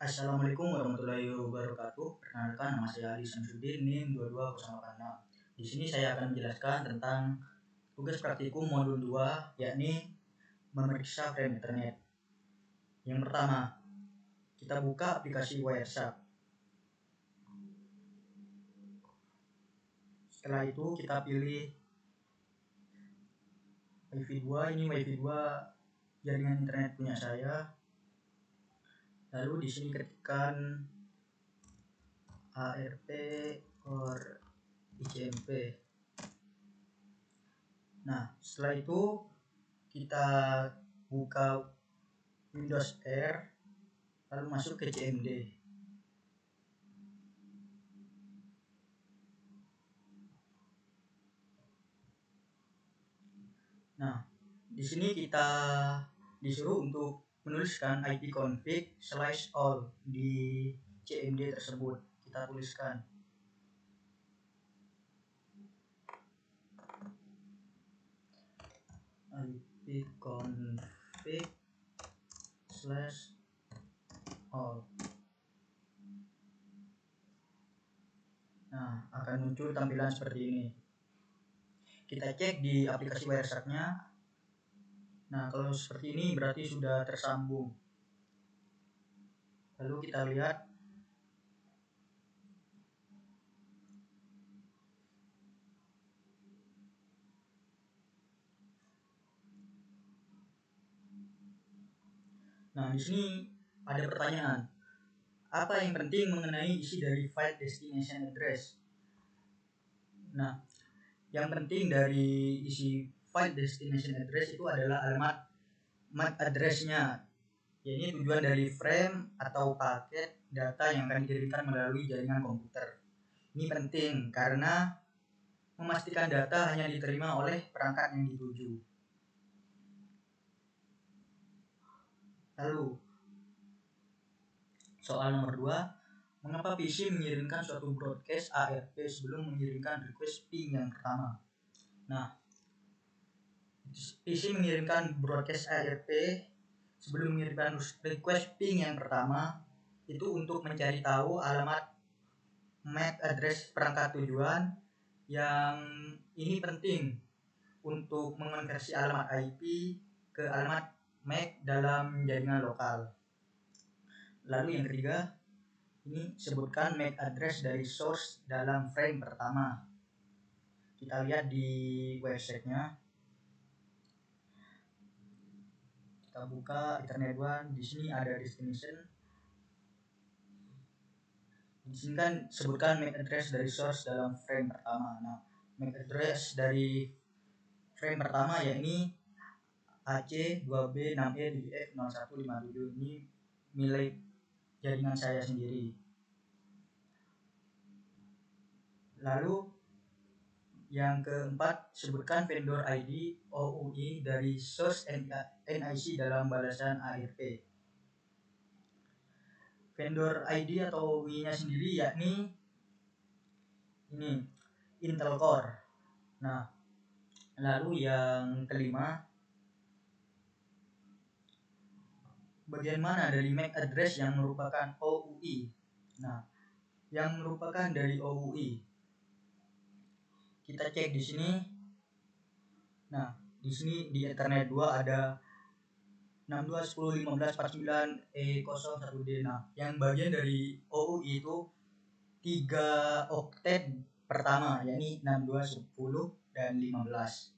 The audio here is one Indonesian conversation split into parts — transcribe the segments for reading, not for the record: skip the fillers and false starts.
Assalamualaikum warahmatullahi wabarakatuh. Perkenalkan, nama saya Ali Samsudin, NIM 22086. Di sini saya akan menjelaskan tentang tugas praktikum modul 2, yakni memeriksa frame Ethernet. Yang pertama, kita buka aplikasi Wireshark. Setelah itu kita pilih WiFi 2. Ini WiFi 2 jaringan internet punya saya. Lalu di sini ketikkan ARP or ICMP. Nah, setelah itu kita buka Windows R, lalu masuk ke CMD. Nah, di sini kita disuruh untuk menuliskan ipconfig/all di CMD tersebut. Kita tuliskan. ipconfig/all. Nah, akan muncul tampilan seperti ini. Kita cek di aplikasi Wireshark-nya. Nah, kalau seperti ini berarti sudah tersambung. Lalu kita lihat. Nah, di sini ada pertanyaan. Apa yang penting mengenai isi dari file destination address? Nah, yang penting dari isi file destination address itu adalah alamat MAC address-nya. Ini tujuan dari frame atau paket data yang akan dikirimkan melalui jaringan komputer. Ini penting karena memastikan data hanya diterima oleh perangkat yang dituju. Lalu, soal nomor 2, mengapa PC mengirimkan suatu broadcast ARP sebelum mengirimkan request ping yang pertama? Nah, PC mengirimkan broadcast ARP sebelum mengirimkan request ping yang pertama itu untuk mencari tahu alamat MAC address perangkat tujuan yang ini penting untuk mengonversi alamat IP ke alamat MAC dalam jaringan lokal. Lalu yang ketiga, ini sebutkan MAC address dari source dalam frame pertama. Kita lihat di websitenya. Kita buka Ethernet 1. Di sini ada destination. Di sini kan sebutkan MAC address dari source dalam frame pertama. Nah, MAC address dari frame pertama yakni AC2B6E7F0157. Ini milik jaringan saya sendiri. Lalu yang keempat, sebutkan vendor ID OUI dari source NIC dalam balasan ARP. Vendor ID atau OUI-nya sendiri yakni ini Intel Core. Nah, lalu yang kelima, bagian mana dari MAC address yang merupakan OUI? Nah, yang merupakan dari OUI kita cek di sini. Nah, di sini di Ethernet 2 ada 62.10.15.49E01D. Nah, yang bagian dari OUI itu 3 oktet pertama, yakni 62, 10, dan 15.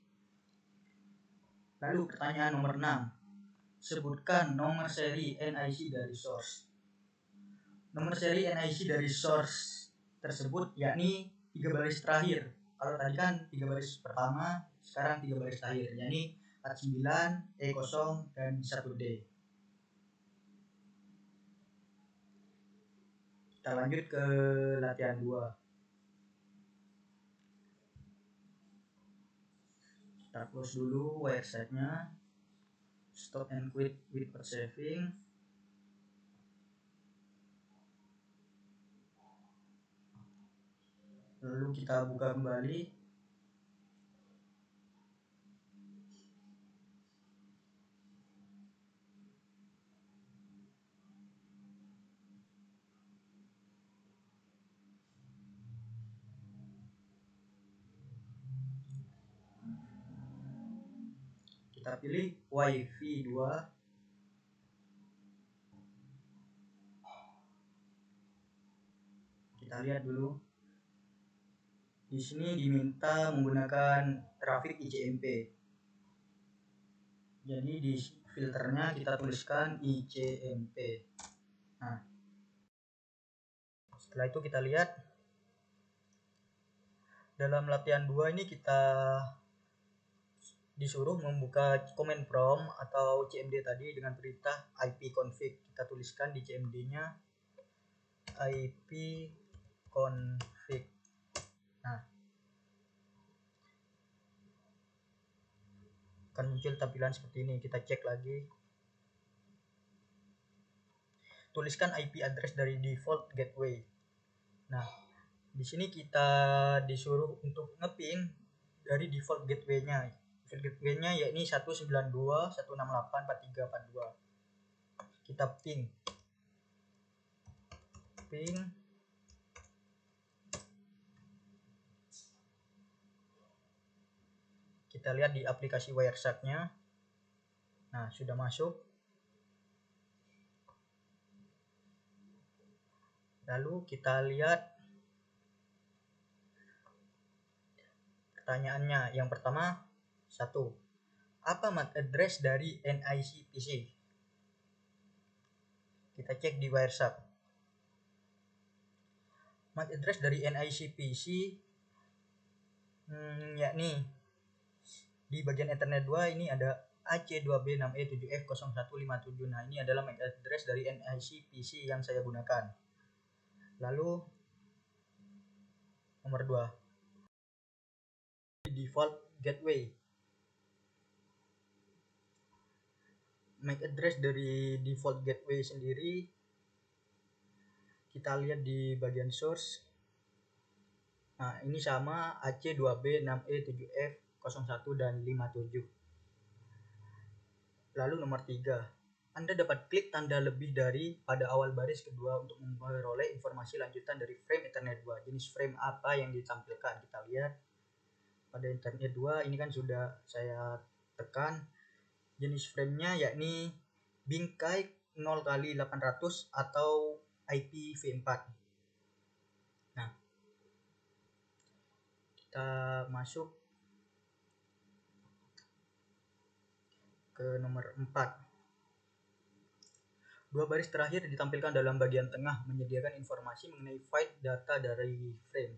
Lalu pertanyaan nomor 6. Sebutkan nomor seri NIC dari source. Nomor seri NIC dari source tersebut yakni 3 baris terakhir. Kalau tadi kan 3 baris pertama, sekarang 3 baris terakhir, yakni 49, E0, dan 1D. Kita lanjut ke latihan 2. Kita close dulu website-nya. Stop and quit without saving. Lalu kita buka kembali. Kita pilih WiFi 2. Kita lihat dulu. Di sini diminta menggunakan traffic ICMP. Jadi di filternya kita tuliskan ICMP. Nah, setelah itu kita lihat dalam latihan 2 ini kita disuruh membuka command prompt atau CMD tadi dengan perintah ipconfig. Kita tuliskan di CMD-nya ipconfig. Nah, akan muncul tampilan seperti ini. Kita cek lagi. Tuliskan IP address dari default gateway. Nah, di sini kita disuruh untuk ngeping dari default gateway-nya. Default gateway-nya yakni 192.168.43.42. Kita ping. Kita lihat di aplikasi Wireshark-nya. Nah, sudah masuk. Lalu kita lihat pertanyaannya. Yang pertama, 1. Apa MAC address dari NIC PC? Kita cek di Wireshark. MAC address dari NIC PC yakni di bagian Ethernet 2 ini ada AC2B6E7F0157. Nah, ini adalah MAC address dari NIC PC yang saya gunakan. Lalu nomor 2, default gateway. MAC address dari default gateway sendiri kita lihat di bagian source. Nah, ini sama AC2B6E7F01 dan 57. Lalu nomor 3, Anda dapat klik tanda lebih dari pada awal baris kedua untuk memperoleh informasi lanjutan dari frame Ethernet 2. Jenis frame apa yang ditampilkan? Kita lihat pada Ethernet 2 ini kan sudah saya tekan. Jenis framenya yakni bingkai 0x800 atau IPv4. Nah, kita masuk ke nomor 4. 2 baris terakhir ditampilkan dalam bagian tengah menyediakan informasi mengenai file data dari frame.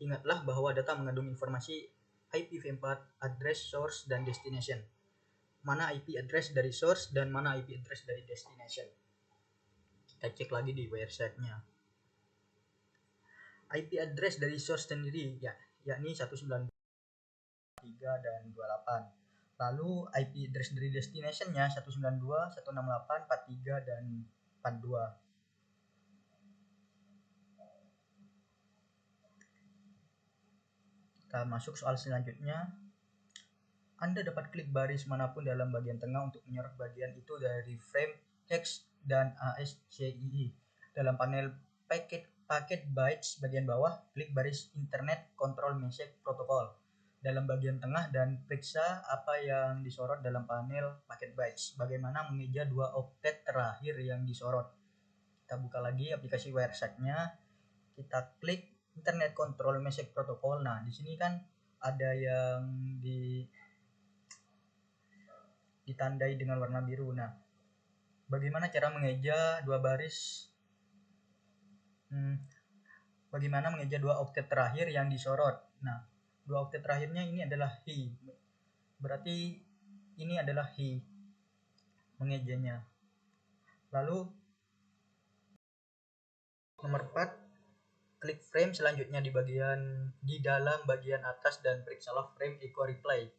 Ingatlah bahwa data mengandung informasi IPv4, address, source, dan destination. Mana IP address dari source dan mana IP address dari destination. Kita cek lagi di Wireshark-nya. IP address dari source sendiri yakni 192.168 dan 28. Lalu IP address dari destination-nya 192.168.43 dan 42. Kita masuk soal selanjutnya. Anda dapat klik baris manapun dalam bagian tengah untuk menyorot bagian itu dari frame, hex, dan ASCII. Dalam panel packet bytes bagian bawah, klik baris Internet Control Message Protocol dalam bagian tengah dan periksa apa yang disorot dalam panel packet bytes. Bagaimana mengeja 2 oktet terakhir yang disorot. Kita buka lagi aplikasi Wireshark-nya. Kita klik Internet Control Message Protocol. Nah, di sini kan ada yang ditandai dengan warna biru. Nah, bagaimana cara mengeja 2 baris? Bagaimana mengeja 2 oktet terakhir yang disorot? Nah, 2 oktet terakhirnya ini adalah he. Berarti ini adalah he mengejanya. Lalu nomor 4, klik frame selanjutnya di dalam bagian atas dan periksalah frame echo reply.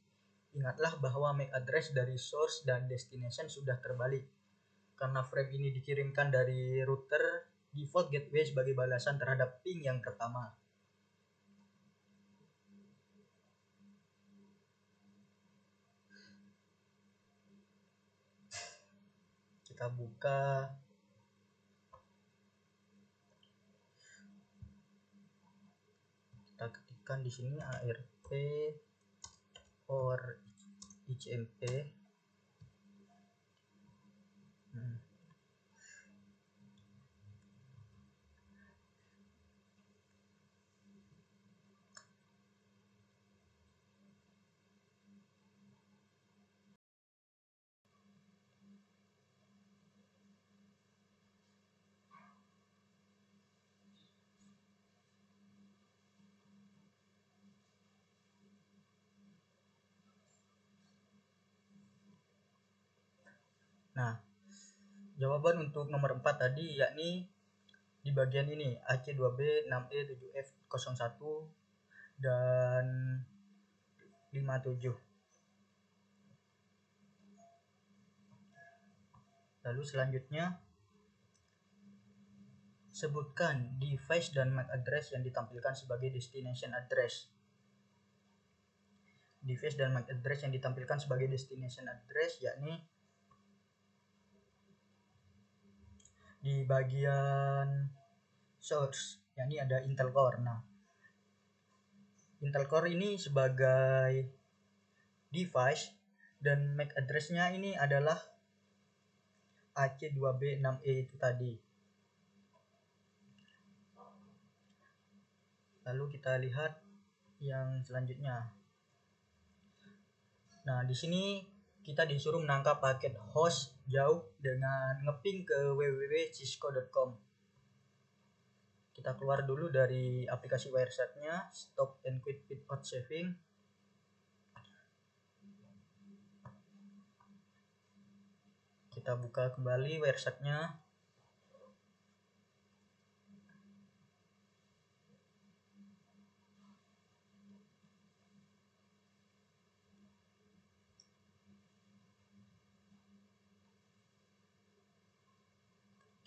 Ingatlah bahwa MAC address dari source dan destination sudah terbalik. Karena frame ini dikirimkan dari router default gateway sebagai balasan terhadap ping yang pertama. Kita buka. Kita ketikkan di sini ARP or ICMP. Nah, jawaban untuk nomor 4 tadi yakni di bagian ini AC2B 6E7F01 dan 57. Lalu selanjutnya, sebutkan device dan MAC address yang ditampilkan sebagai destination address. Device dan MAC address yang ditampilkan sebagai destination address yakni di bagian source, yakni ada Intel Core. Nah, Intel Core ini sebagai device dan MAC address-nya ini adalah AC2B6E itu tadi. Lalu kita lihat yang selanjutnya. Nah, di sini kita disuruh menangkap paket host jauh dengan ngeping ke www.cisco.com. Kita keluar dulu dari aplikasi Wireshark-nya, stop and quit without saving. Kita buka kembali Wireshark-nya.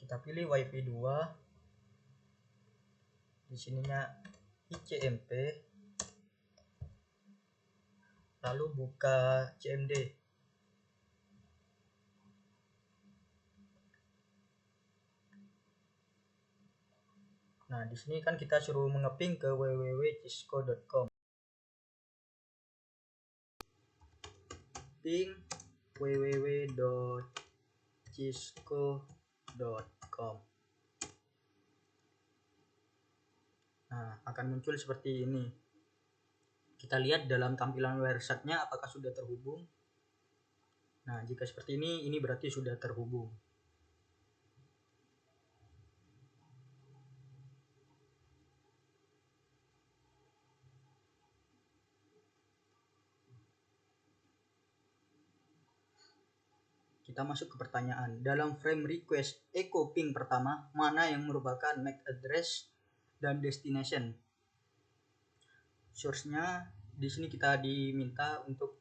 Kita pilih WiFi 2. Di sininya ICMP. Lalu buka CMD. Nah, di sini kan kita suruh mengeping ke www.cisco.com. Ping www.cisco.com. Nah, akan muncul seperti ini. Kita lihat dalam tampilan Wireshark-nya apakah sudah terhubung. Nah, jika seperti ini berarti sudah terhubung. Kita masuk ke pertanyaan. Dalam frame request echo ping pertama, mana yang merupakan MAC address dan destination? Source-nya di sini kita diminta untuk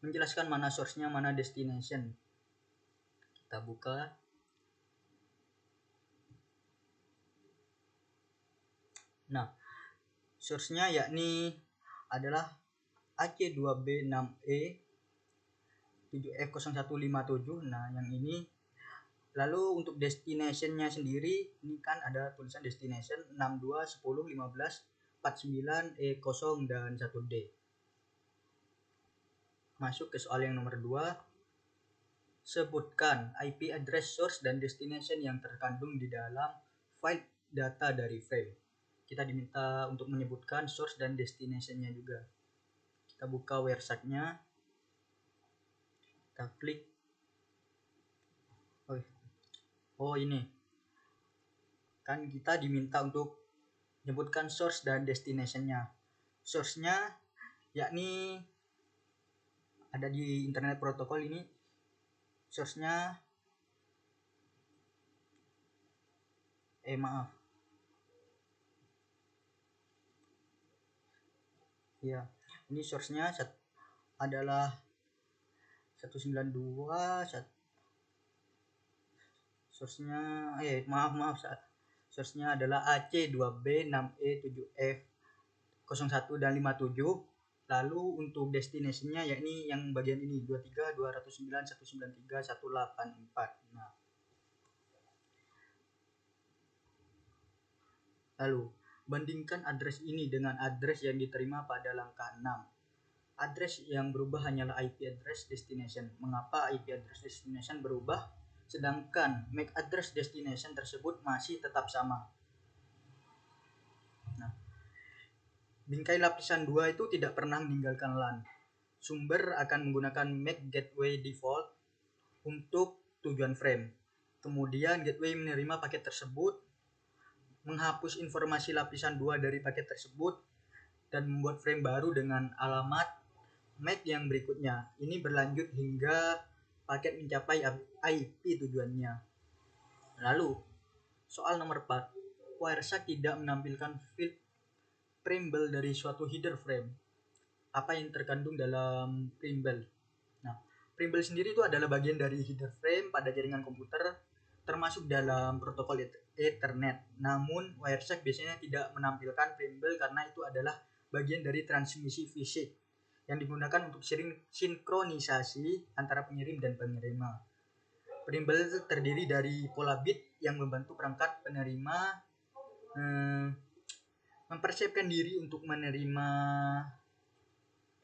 menjelaskan mana source-nya, mana destination. Kita buka. Nah, source-nya yakni adalah AC2B6E 7F0157. Nah, yang ini. Lalu untuk destination-nya sendiri, ini kan ada tulisan destination 62 10 15 49 E0 dan 1D. Masuk ke soal yang nomor 2. Sebutkan IP address source dan destination yang terkandung di dalam file data dari frame. Kita diminta untuk menyebutkan source dan destination-nya juga. Kita buka Wireshark-nya. Kita klik. Oh, ini. Kan kita diminta untuk menyebutkan source dan destination-nya. Source-nya yakni ada di internet protokol ini. Source-nya maaf. Ya, ini source-nya adalah 192 source-nya maaf. Source-nya adalah AC2B6E7F01 dan 57. Lalu untuk destination-nya yakni yang bagian ini 23 209 193 184. Nah. Lalu, bandingkan address ini dengan address yang diterima pada langkah 6. Address yang berubah hanyalah IP address destination. Mengapa IP address destination berubah, sedangkan MAC address destination tersebut masih tetap sama? Nah, bingkai lapisan 2 itu tidak pernah meninggalkan LAN. Sumber akan menggunakan MAC gateway default untuk tujuan frame. Kemudian gateway menerima paket tersebut, menghapus informasi lapisan 2 dari paket tersebut, dan membuat frame baru dengan alamat MAC yang berikutnya. Ini berlanjut hingga paket mencapai IP tujuannya. Lalu, soal nomor 4, Wireshark tidak menampilkan field preamble dari suatu header frame. Apa yang terkandung dalam preamble? Nah, preamble sendiri itu adalah bagian dari header frame pada jaringan komputer, termasuk dalam protokol Ethernet. Namun, Wireshark biasanya tidak menampilkan preamble karena itu adalah bagian dari transmisi fisik yang digunakan untuk sinkronisasi antara pengirim dan penerima. Preamble terdiri dari pola bit yang membantu perangkat penerima mempersiapkan diri untuk menerima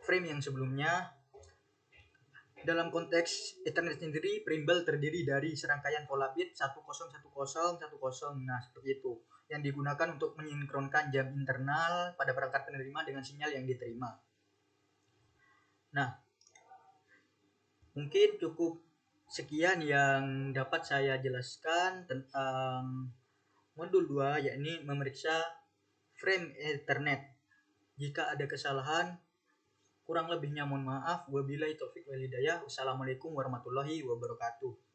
frame yang sebelumnya. Dalam konteks Ethernet sendiri, preamble terdiri dari serangkaian pola bit 101010. Nah, seperti itu, yang digunakan untuk menyinkronkan jam internal pada perangkat penerima dengan sinyal yang diterima. Nah, mungkin cukup sekian yang dapat saya jelaskan tentang modul 2, yakni memeriksa frame Ethernet. Jika ada kesalahan, kurang lebihnya mohon maaf. Wabillahi taufik wal hidayah. Wassalamualaikum warahmatullahi wabarakatuh.